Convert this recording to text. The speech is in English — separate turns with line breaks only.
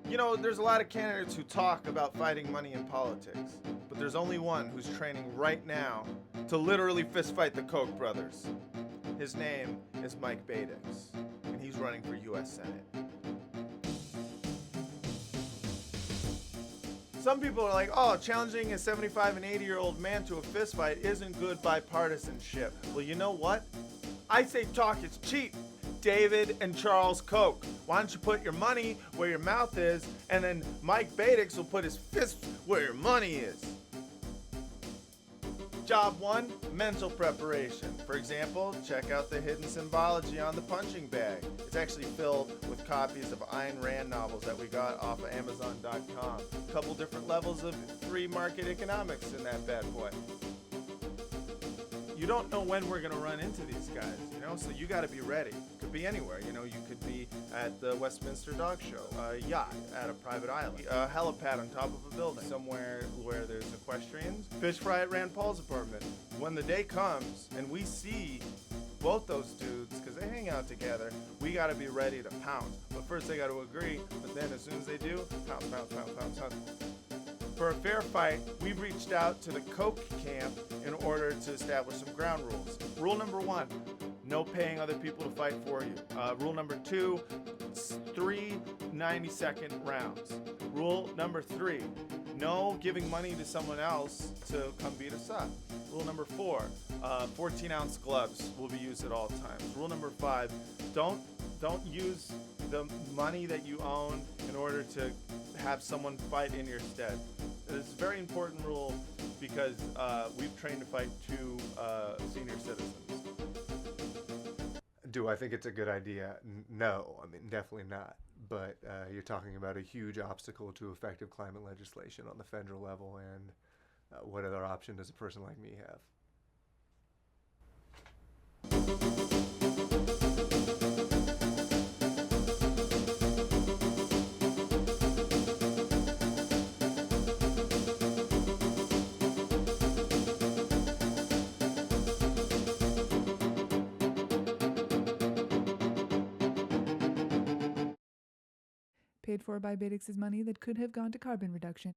You know, there's a lot of candidates who talk about fighting money in politics, but there's only one who's training right now to literally fistfight the Koch brothers. His name is Mike Beitiks, and he's running for U.S. Senate. Some people are like, oh, challenging a 75 and 80-year-old man to a fistfight isn't good bipartisanship. Well, you know what? I say talk is cheap. David and Charles Koch. Why don't you put your money where your mouth is, and then Mike Beitiks will put his fist where your money is. Job 1, mental preparation. For example, check out the hidden symbology on the punching bag. It's actually filled with copies of Ayn Rand novels that we got off of Amazon.com. A couple different levels of free market economics in that bad boy. You don't know when we're gonna run into these guys, you know, so you gotta be ready. Could be anywhere, you know, you could be at the Westminster Dog Show, a yacht at a private island, a helipad on top of a building, somewhere where there's equestrians, fish fry at Rand Paul's apartment. When the day comes and we see both those dudes, because they hang out together, we gotta be ready to pounce. But first they gotta agree, but then as soon as they do, pounce, pounce, pounce, pounce, pounce. For a fair fight, we've reached out to the Koch camp in order to establish some ground rules. Rule number 1, no paying other people to fight for you. Rule number 2, 3 90-second rounds. Rule number 3, no giving money to someone else to come beat us up. Rule number 4, 14-ounce gloves will be used at all times. Rule number 5, don't use the money that you own in order to have someone fight in your stead. It's a very important rule because we've trained to fight 2 senior citizens.
Do I think it's a good idea? No, I mean, definitely not. But you're talking about a huge obstacle to effective climate legislation on the federal level, and what other option does a person like me have?
Paid for by Beitiks' money that could have gone to carbon reduction.